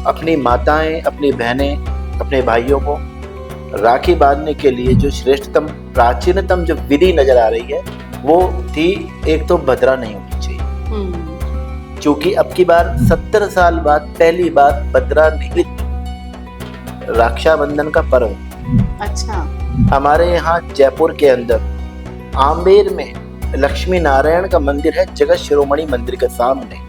अपनी माताएं, अपनी बहनें, अपने भाइयों को राखी बांधने के लिए जो श्रेष्ठतम प्राचीनतम जो विधि नजर आ रही है वो थी, एक तो बदरा नहीं होनी चाहिए, क्योंकि अब की बार 70 साल बाद पहली बार बदरा निहित रक्षाबंधन का पर्व। अच्छा। हमारे यहाँ जयपुर के अंदर आमेर में लक्ष्मी नारायण का मंदिर है, जगत शिरोमणि मंदिर के सामने,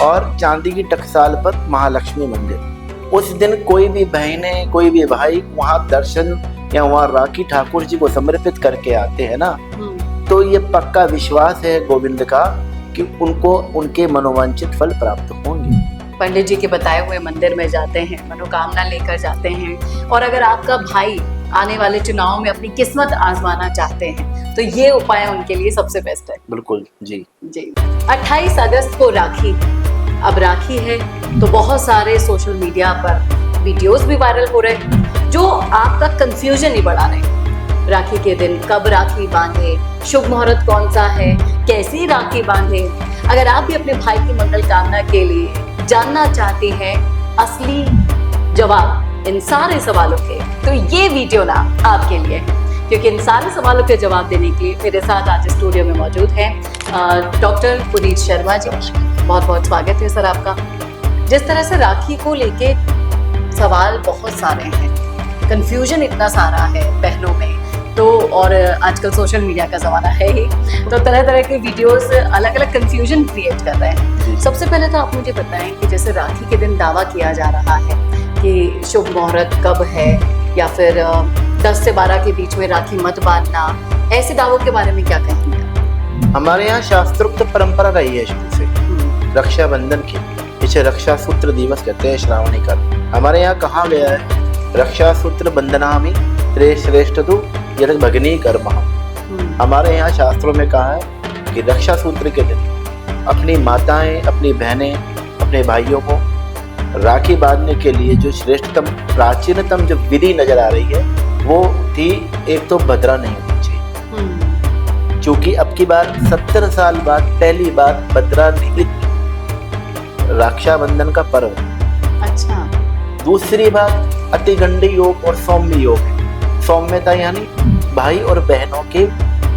और चांदी की टकसाल पर महालक्ष्मी मंदिर। उस दिन कोई भी बहनें, कोई भी भाई वहाँ दर्शन या वहाँ राखी ठाकुर जी को समर्पित करके आते हैं ना, तो ये पक्का विश्वास है गोविंद का कि उनको उनके मनोवांछित फल प्राप्त होंगे। पंडित जी के बताए हुए मंदिर में जाते हैं, मनोकामना लेकर जाते हैं, और अगर आपका भाई आने वाले चुनाव में अपनी किस्मत आजमाना चाहते हैं तो ये उपाय उनके लिए सबसे बेस्ट है। बिल्कुल जी। 28 अगस्त को राखी, अब राखी है तो बहुत सारे सोशल मीडिया पर वीडियोस भी वायरल हो रहे जो आपका कंफ्यूजन ही बढ़ा रहे हैं। राखी के दिन कब राखी बांधे, शुभ मुहूर्त कौन सा है, कैसी राखी बांधे। अगर आप भी अपने भाई की मंगल कामना के लिए जानना चाहते हैं असली जवाब इन सारे सवालों के, तो ये वीडियो ना आपके लिए है, क्योंकि इन सारे सवालों के जवाब देने के लिए मेरे साथ आज स्टूडियो में मौजूद हैं डॉक्टर पुनीत शर्मा जी। बहुत बहुत स्वागत है सर आपका। जिस तरह से राखी को लेके सवाल बहुत सारे हैं, कंफ्यूजन इतना सारा है बहनों में, तो और आजकल सोशल मीडिया का ज़माना है ही, तो तरह तरह के वीडियोस अलग अलग कंफ्यूजन क्रिएट कर रहे हैं। सबसे पहले तो आप मुझे बताएं कि जैसे राखी के दिन दावा किया जा रहा है कि शुभ मुहूर्त कब है, या फिर 10 से 12 के बीच में राखी मत बांधना, ऐसे दावों के बारे में क्या कहेंगे? हमारे यहाँ शास्त्रोक्त परंपरा रही है शुरू से रक्षाबंधन की, इसे रक्षा सूत्र दिवस कहते हैं, श्रावणी का। हमारे यहाँ कहा गया है रक्षा सूत्र बंधनामि त्रे श्रेष्ठ तु यद भगनी कर्म। हमारे यहाँ शास्त्रों में कहा है कि रक्षा सूत्र के दिन अपनी माताएं, अपनी बहनें, अपने भाइयों को राखी बांधने के लिए जो श्रेष्ठतम प्राचीनतम जो विधि नजर आ रही है वो थी, एक तो बदरा नहीं होनी चाहिए, क्योंकि अब की बार 70 साल बाद पहली बार बदरा निहित रक्षाबंधन का पर्व। अच्छा। दूसरी बात अतिगंडी योग और सौम्य योग है। सौम्यता यानी भाई और बहनों के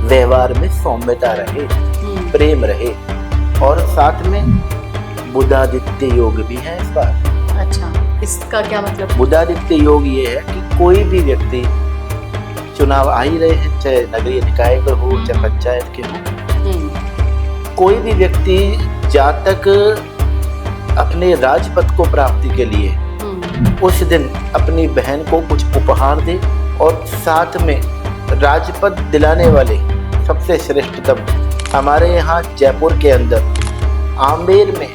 व्यवहार में सौम्यता रहे, प्रेम रहे, और साथ में बुधादित्य योग भी है इस बार। अच्छा, इसका क्या मतलब? बुधादित्य योग ये है कि कोई भी व्यक्ति, चुनाव आ ही रहे हैं, चाहे नगरीय निकाय के हो चाहे पंचायत के हो, कोई भी व्यक्ति जातक अपने राजपद को प्राप्ति के लिए उस दिन अपनी बहन को कुछ उपहार दे, और साथ में राजपद दिलाने वाले सबसे श्रेष्ठतम हमारे यहाँ जयपुर के अंदर आमेर में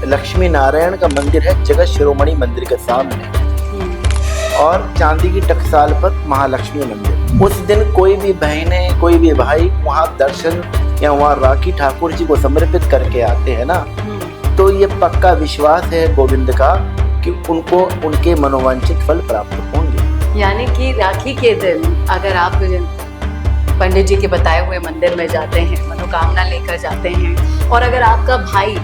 लक्ष्मी नारायण का मंदिर है, जगत शिरोमणि मंदिर के सामने, और चांदी की टकसाल पर महालक्ष्मी मंदिर। उस दिन कोई भी बहनें, कोई भी भाई वहाँ दर्शन या वहाँ राखी ठाकुर जी को समर्पित करके आते हैं ना, तो ये पक्का विश्वास है गोविंद का कि उनको उनके मनोवांछित फल प्राप्त होंगे। यानी कि राखी के दिन अगर आप पंडित जी के बताए हुए मंदिर में जाते हैं, मनोकामना लेकर जाते हैं, और अगर आपका भाई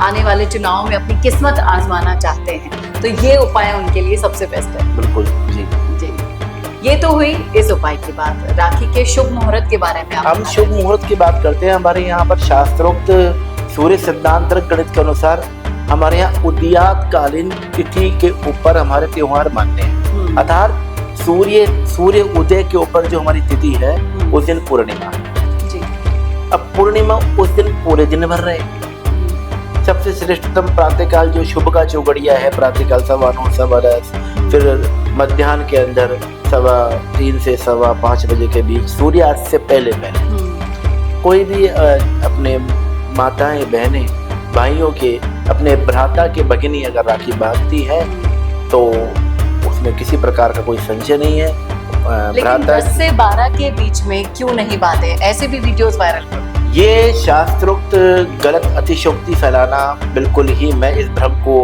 आने वाले चुनाव में अपनी किस्मत आजमाना चाहते हैं तो ये उपाय उनके लिए सबसे बेस्ट है। बिल्कुल जी। ये तो हुई इस उपाय की बात। राखी के शुभ मुहूर्त के बारे में हम शुभ मुहूर्त की बात करते हैं। हमारे यहाँ पर शास्त्रोक्त सूर्य सिद्धांत गणित के अनुसार हमारे यहाँ उदयात कालीन तिथि के ऊपर हमारे त्योहार मानते हैं, अर्थात सूर्य उदय के ऊपर जो हमारी तिथि है उस दिन पूर्णिमा जी। अब पूर्णिमा उस दिन पूरे दिन भर रहे, सबसे श्रेष्ठतम प्रातःकाल जो शुभ का चौगड़िया है, प्रातःकाल 9:15 10:15, फिर मध्याह्न के अंदर 3:15 से 5:15 बजे के बीच, सूर्यास्त से पहले कोई भी अपने माताएं, बहनें, भाइयों के, अपने भ्राता के भगिनी अगर राखी बांधती है तो उसमें किसी प्रकार का कोई संशय नहीं है। लेकिन 10 से 12 के बीच में क्यों नहीं बांधे? ऐसे भी वीडियोस वायरल हो। ये शास्त्रोक्त गलत अतिशयोक्ति फैलाना, बिल्कुल ही मैं इस भ्रम को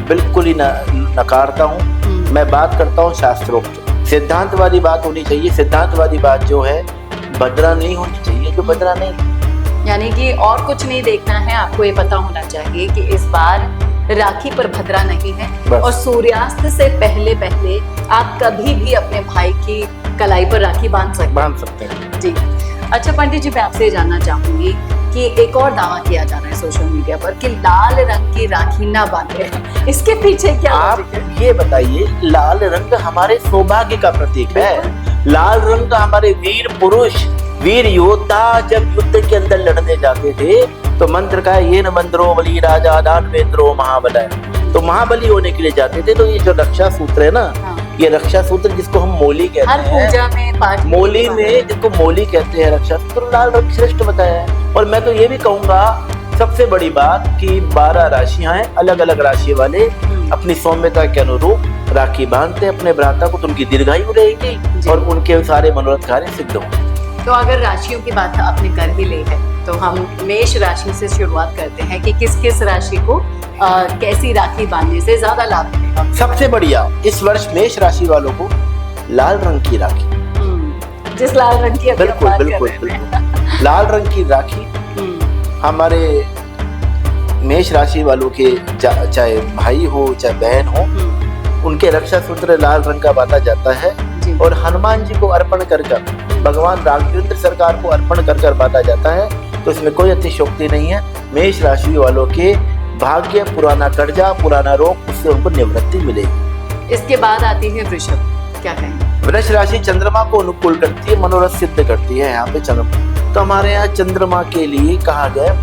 बिल्कुल ही नकारता हूँ। मैं बात करता हूँ शास्त्रोक्त, सिद्धांतवादी बात होनी चाहिए। सिद्धांतवादी बात जो है बदरा नहीं होनी चाहिए, जो बदरा नहीं, यानी कि और कुछ नहीं देखना है, आपको ये पता होना चाहिए कि इस बार राखी पर भद्रा नहीं है बस। और सूर्यास्त से पहले पहले आप कभी भी अपने भाई की कलाई पर राखी बांध सकते हैं जी। अच्छा पंडित जी, मैं आपसे ये जानना चाहूंगी कि एक और दावा किया जा रहा है सोशल मीडिया पर कि लाल रंग की राखी ना बांधे, इसके पीछे क्या आप लॉजिक है? ये बताइए, लाल रंग हमारे सौभाग्य का प्रतीक है। लाल रंग हमारे वीर पुरुष, वीर योद्धा जब युद्ध के अंदर लड़ने जाते थे तो मंत्र का ये न मंत्रो बलि राजा दानवेंद्रो महाबलय, तो महाबली होने के लिए जाते थे। तो ये जो रक्षा सूत्र है ना, ये रक्षा सूत्र जिसको हम मोली कहते हर हैं, पूजा में पाठ मोली में जिसको मोली कहते हैं, रक्षा सूत्र लाल रंग श्रेष्ठ बताया है। और मैं तो ये भी कहूंगा सबसे बड़ी बात कि 12 राशियां हैं, अलग अलग राशि वाले अपनी सौम्यता के अनुरूप राखी बांधते अपने भ्राता को, तो उनकी दीर्घायु रहेगी और उनके सारे मनोरथ कार्य सिद्ध होंगे। तो अगर राशियों की बात आपने कर ही ली है तो हम मेष राशि से शुरुआत करते हैं कि किस किस राशि को कैसी राखी बांधने से ज्यादा लाभ मिलेगा। सबसे बढ़िया इस वर्ष मेष राशि वालों को लाल रंग की राखी, जिस लाल रंग की बिल्कुल बिल्कुल बिल्कुल लाल रंग की राखी हमारे मेष राशि वालों के चाहे भाई हो चाहे बहन हो, उनके रक्षा सूत्र लाल रंग का बांधा जाता है और हनुमान जी को अर्पण कर भगवान राघवेंद्र सरकार को अर्पण कर बांधा जाता है। तो इसमें कोई अतिशयोक्ति नहीं है। मेष राशि वालों के भाग्य, पुराना कर्जा, पुराना रोग, उससे उनको निवृत्ति मिलेगी। इसके बाद आती है वृषभ, क्या कहेंगे? वृष राशि चंद्रमा को अनुकूल करती है, मनोरथ सिद्ध करती है। यहाँ पे चंद्रमा, तो हमारे यहाँ चंद्रमा के लिए कहा गया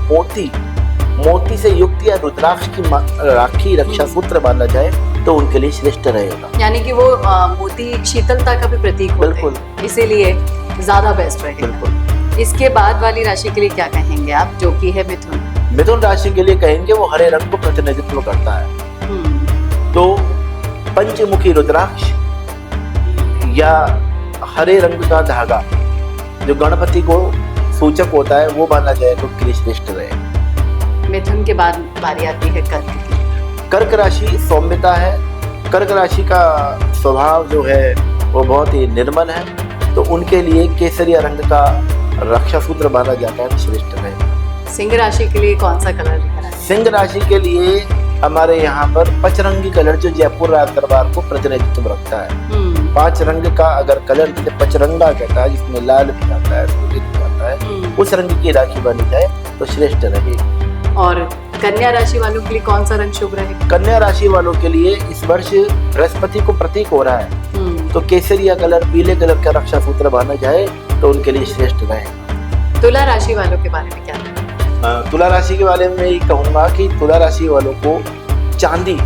मोती से युक्त या रुद्राक्ष की राखी रक्षा सूत्र बांधा जाए तो उनके लिए श्रेष्ठ रहेगा। यानी कि वो मोती शीतलता का भी प्रतीक होते हैं, इसीलिए ज्यादा बेस्ट रहेगा। बिल्कुल। इसके बाद वाली राशि के लिए क्या कहेंगे आप, जो कि है मिथुन? मिथुन राशि के लिए कहेंगे वो हरे रंग को प्रतिनिधित्व करता है। तो पंचमुखी रुद्राक्ष या हरे रंग का धागा जो गणपति को सूचक होता है वो बांधा जाए तो उनके लिए श्रेष्ठ रहेगा। मिथुन के बाद बारी आती है कर्क की। कर्क राशि सौम्यता है। कर्क राशि का स्वभाव जो है वो बहुत ही निर्मल है, तो उनके लिए केसरिया रंग का रक्षा सूत्र बांधा जाता है तो श्रेष्ठ रहेगा। सिंह राशि के लिए कौन सा कलर लेकर आए? सिंह राशि के लिए हमारे यहाँ पर पचरंगी कलर जो जयपुर राज दरबार को प्रतिनिधित्व रखता है। 5 रंग का अगर कलर जिसे पचरंगा कहता है, जिसमें लाल भी आता है, सूर्य भी आता है, उस रंग की राखी बांधी जाए तो श्रेष्ठ रहेगी। और कन्या राशि वालों के लिए कौन सा रंग शुभ रहेगा? कन्या राशि वालों के लिए इस वर्ष बृहस्पति को प्रतीक हो रहा है, तो केसरिया कलर, पीले कलर का रक्षा सूत्र बांधा जाए तो उनके लिए श्रेष्ठ रहेगा। तुला राशि वालों के बारे में क्या? तुला राशि के बारे में ये कहूंगा कि तुला राशि वालों को चांदी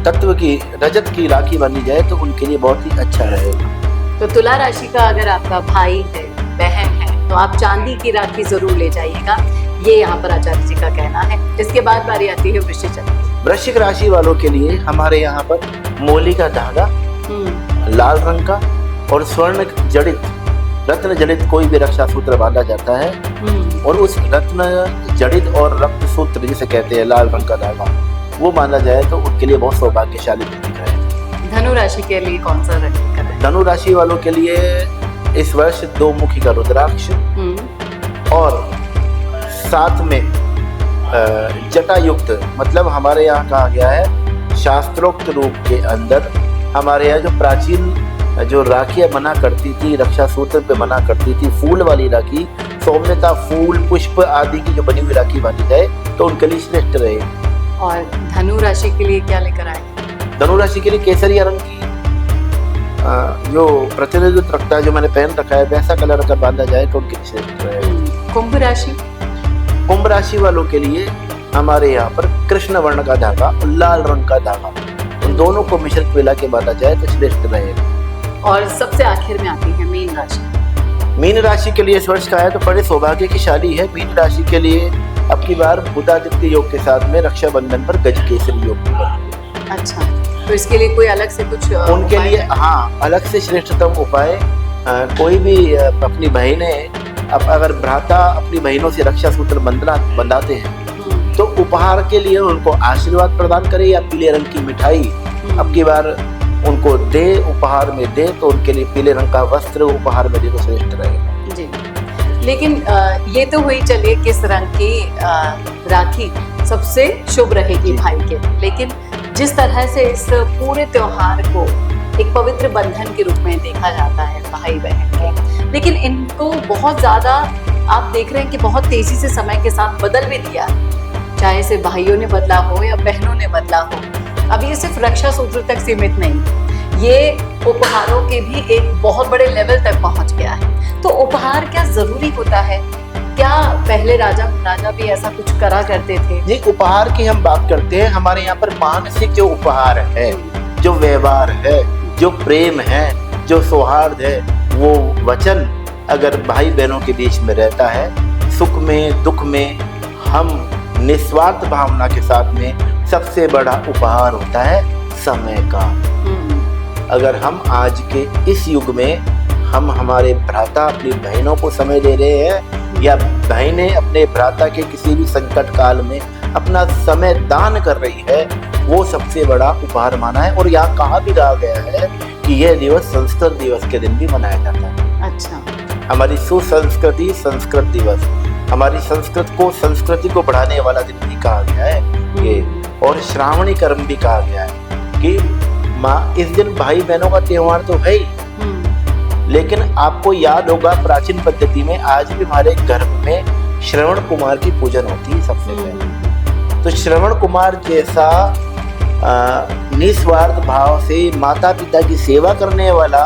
तत्व की, रजत की राखी बांधी जाए तो उनके लिए बहुत ही अच्छा रहेगा। तो तुला राशि का अगर आपका भाई है, बहन है, तो आप चांदी की राखी जरूर ले जाइएगा, ये यहाँ पर आचार्य जी का कहना है। इसके बाद बारी आती है वृश्चिक। वृश्चिक राशि वालों के लिए हमारे यहाँ पर मोली का धागा लाल रंग का और स्वर्ण जड़ित, रत्न जड़ित कोई भी रक्षा सूत्र बांधा जाता है और उस रत्न जड़ित और रक्त सूत्र जिसे कहते हैं लाल रंग का धागा वो बांधा जाए तो उनके लिए बहुत सौभाग्यशाली प्रतीक है। धनु राशि के लिए कौन सा रंग करें? धनु राशि वालों के लिए इस वर्ष 2 मुखी का रुद्राक्ष और साथ में जटा युक्त, मतलब हमारे यहाँ कहा गया है शास्त्रोक्त रूप के अंदर हमारे यहाँ जो प्राचीन जो राखियां बना करती थी, रक्षा सूत्र पे बना करती थी, फूल वाली राखी, सौम्यता, फूल, पुष्प आदि की जो बनी हुई राखी बांधी जाए तो उनके लिए श्रेष्ठ रहे। और धनु राशि के लिए क्या लेकर आए? धनु राशि के लिए केसरिया रंग की जो प्रतिनिधित्व रखता है, जो मैंने पहन रखा है, वैसा कलर अगर बांधा जाए तो उनके लिए श्रेष्ठ रहे। कुंभ राशि? कुंभ राशि वालों के लिए हमारे यहाँ पर कृष्ण वर्ण का धागा और लाल रंग का धागा, उन दोनों को मिश्रित मिला के बांधा जाए तो श्रेष्ठ रहेगा। और सबसे आखिर में आती है मीन राशि। मीन राशि के लिए इस वर्ष का है तो बड़े सौभाग्य की शाली है। मीन राशि के लिए अब की बार बुधादित्य योग के साथ में रक्षाबंधन पर गज केसरी योग की बात। अच्छा, तो इसके लिए कोई अलग से कुछ उनके लिए हाँ अलग से श्रेष्ठतम उपाय, कोई भी अपनी बहनें, अब अगर भ्राता अपनी बहनों से रक्षा सूत्र बंधाते हैं तो उपहार के लिए उनको आशीर्वाद प्रदान करे या पीले रंग की मिठाई अब की बार उनको दे, उपहार में दे, तो उनके लिए पीले रंग का वस्त्र उपहार में दे तो श्रेष्ठ रहेगा। जी। लेकिन ये तो हुई, चलिए किस रंग की राखी सबसे शुभ रहेगी भाई के, लेकिन जिस तरह से इस पूरे त्योहार को एक पवित्र बंधन के रूप में देखा जाता है भाई बहन के, लेकिन इनको बहुत ज्यादा आप देख रहे हैं कि बहुत तेजी से समय के साथ बदल भी दिया, चाहे से भाइयों ने बदला हो या बहनों ने बदला हो। अब ये सिर्फ रक्षा सूत्र तक सीमित नहीं, ये उपहारों के भी एक बहुत बड़े लेवल तक पहुंच गया है। तो उपहार क्या जरूरी होता है? क्या पहले राजा महाराजा भी ऐसा कुछ करा करते थे? जी, उपहार की हम बात करते हैं, हमारे यहाँ पर मानसिक जो उपहार है, जो व्यवहार है, जो प्रेम है, जो सौहार्द है, वो वचन अगर भाई बहनों के बीच में रहता है, सुख में दुख में हम निस्वार्थ भावना के साथ में सबसे बड़ा उपहार होता है समय का। अगर हम आज के इस युग में हम हमारे भ्राता अपनी बहनों को समय दे रहे हैं, या बहनें अपने भ्राता के किसी भी संकट काल में अपना समय दान कर रही है, वो सबसे बड़ा उपहार माना है। और यहाँ कहा भी रहा गया है कि यह दिवस संस्कृत दिवस के दिन भी मनाया जाता है। अच्छा, हमारी सुसंस्कृति संस्कृत दिवस, हमारी संस्कृति को बढ़ाने वाला दिन भी कहा गया है ये, और श्रावणी कर्म भी कहा गया है कि माँ इस दिन भाई बहनों का त्योहार तो है ही, लेकिन आपको याद होगा प्राचीन पद्धति में आज भी हमारे घर में श्रवण कुमार की पूजन होती है सबसे पहले। तो श्रवण कुमार जैसा निस्वार्थ भाव से माता पिता की सेवा करने वाला,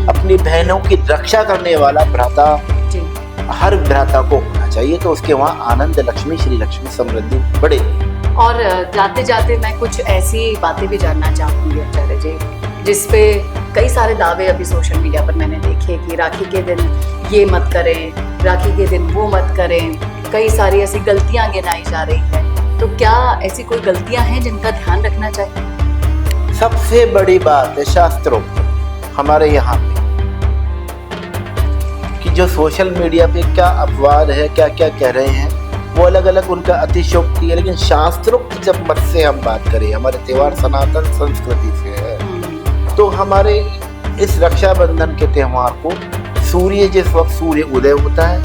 अपनी बहनों की रक्षा करने वाला भ्राता हर भ्राता को होना चाहिए। तो उसके वहाँ आनंद लक्ष्मी, श्री लक्ष्मी समृद्धि बढ़ेगी। और जाते जाते मैं कुछ ऐसी बातें भी जानना चाहूंगी आचार्य जी, जिसपे कई सारे दावे अभी सोशल मीडिया पर मैंने देखे कि राखी के दिन ये मत करें, राखी के दिन वो मत करें, कई सारी ऐसी गलतियां गिनाई जा रही है। तो क्या ऐसी कोई गलतियां हैं जिनका ध्यान रखना चाहिए? सबसे बड़ी बात है शास्त्रोक्त हमारे यहाँ पे कि जो सोशल मीडिया पे क्या अपवाद है, क्या क्या कह रहे हैं, वो अलग अलग उनका अतिशयोक्ति है, लेकिन शास्त्रोक्त जब मत से हम बात करें, हमारे त्योहार सनातन संस्कृति से है, तो हमारे इस रक्षाबंधन के त्योहार को सूर्य जिस वक्त सूर्य उदय होता है,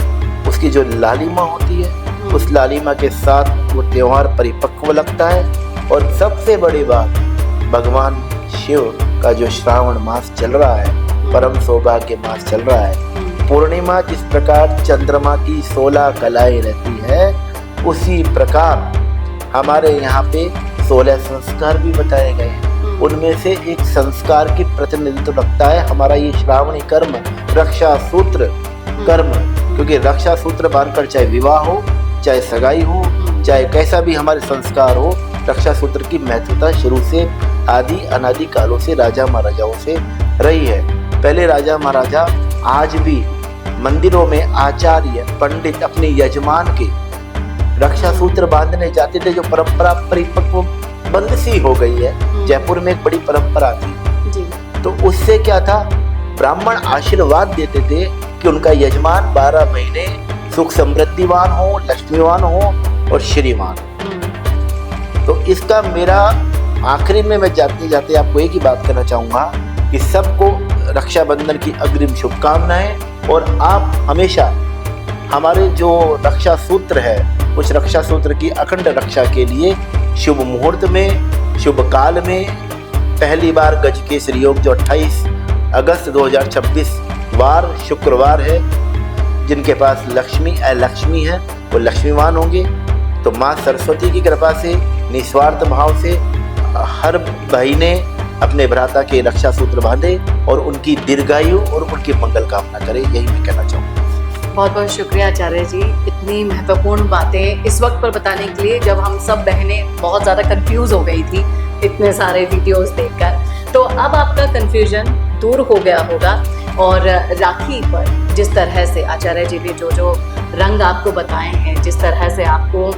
उसकी जो लालिमा होती है, उस लालिमा के साथ वो त्योहार परिपक्व लगता है। और सबसे बड़ी बात, भगवान शिव का जो श्रावण मास चल रहा है, परम सौभाग्य मास चल रहा है, पूर्णिमा जिस प्रकार चंद्रमा की 16 कलाएं रहती है, उसी प्रकार हमारे यहाँ पे 16 संस्कार भी बताए गए हैं। उनमें से एक संस्कार की प्रतिनिधित्व रखता है हमारा ये श्रावणी कर्म, रक्षा सूत्र कर्म, क्योंकि रक्षा सूत्र बांधकर चाहे विवाह हो, चाहे सगाई हो, चाहे कैसा भी हमारे संस्कार हो, रक्षा सूत्र की महत्वता शुरू से आदि अनादि कालों से राजा महाराजाओं से रही है। पहले राजा महाराजा आज भी मंदिरों में आचार्य पंडित अपने यजमान के रक्षा सूत्र बांधने जाते थे, जो परंपरा परिपक्व बंद सी हो गई है। जयपुर में एक बड़ी परंपरा थी जी। तो उससे क्या था, ब्राह्मण आशीर्वाद देते थे कि उनका यजमान 12 महीने सुख समृद्धिवान हो, लक्ष्मीवान हो और श्रीमान। तो इसका मेरा आखिरी में मैं जाते जाते आपको एक ही बात करना चाहूंगा कि सबको रक्षाबंधन की अग्रिम शुभकामनाएं। और आप हमेशा हमारे जो रक्षा सूत्र है, उस रक्षा सूत्र की अखंड रक्षा के लिए शुभ मुहूर्त में, शुभ काल में, पहली बार गज केसरी योग जो 28 अगस्त 2026 वार शुक्रवार है, जिनके पास लक्ष्मी है वो लक्ष्मीवान होंगे। तो माँ सरस्वती की कृपा से, निस्वार्थ भाव से हर भाई ने अपने भ्राता के रक्षा सूत्र बांधे और उनकी दीर्घायु और उनकी मंगल कामना करे, यही मैं कहना चाहूँगा। बहुत बहुत शुक्रिया आचार्य जी, इतनी महत्वपूर्ण बातें इस वक्त पर बताने के लिए, जब हम सब बहनें बहुत ज़्यादा कंफ्यूज हो गई थी इतने सारे वीडियोस देखकर। तो अब आपका कंफ्यूजन दूर हो गया होगा, और राखी पर जिस तरह से आचार्य जी ने जो जो रंग आपको बताए हैं, जिस तरह से आपको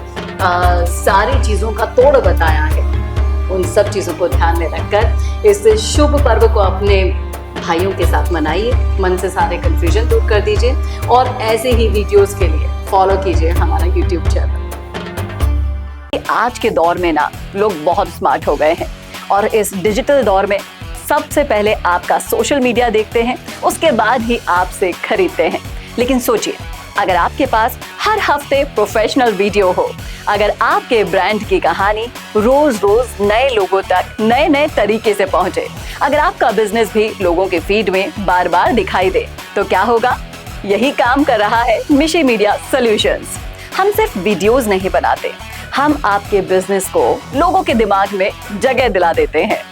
सारी चीज़ों का तोड़ बताया है, उन सब चीज़ों को ध्यान में रखकर इस शुभ पर्व को अपने भाइयों के साथ मनाइए, मन से सारे कंफ्यूजन दूर कर दीजिए, और ऐसे ही वीडियोस के लिए फॉलो कीजिए हमारा यूट्यूब चैनल। आज के दौर में ना लोग बहुत स्मार्ट हो गए हैं, और इस डिजिटल दौर में सबसे पहले आपका सोशल मीडिया देखते हैं, उसके बाद ही आपसे खरीदते हैं। लेकिन सोचिए, अगर आपके पास हर हफ्ते प्रोफेशनल वीडियो हो, अगर आपके ब्रांड की कहानी रोज रोज नए लोगों तक नए नए तरीके से पहुंचे, अगर आपका बिजनेस भी लोगों के फीड में बार बार दिखाई दे, तो क्या होगा? यही काम कर रहा है मिशी मीडिया सॉल्यूशंस। हम सिर्फ वीडियोस नहीं बनाते, हम आपके बिजनेस को लोगों के दिमाग में जगह दिला देते हैं।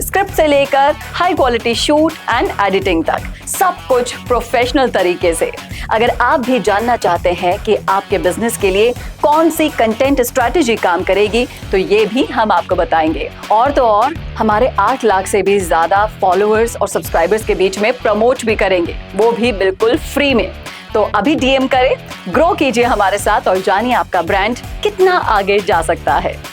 स्क्रिप्ट से लेकर high quality shoot and editing तक सब कुछ प्रोफेशनल तरीके से। अगर आप भी जानना चाहते हैं कि आपके बिजनेस के लिए कौन सी कंटेंट स्ट्रैटेजी काम करेगी, तो ये भी हम आपको बताएंगे। और तो और हमारे 8 लाख से भी ज्यादा फॉलोअर्स और सब्सक्राइबर्स के बीच में प्रमोट भी करेंगे, वो भी बिल्कुल फ्री में। तो अभी डीएम करें, ग्रो कीजिए हमारे साथ और जानिए आपका ब्रांड कितना आगे जा सकता है।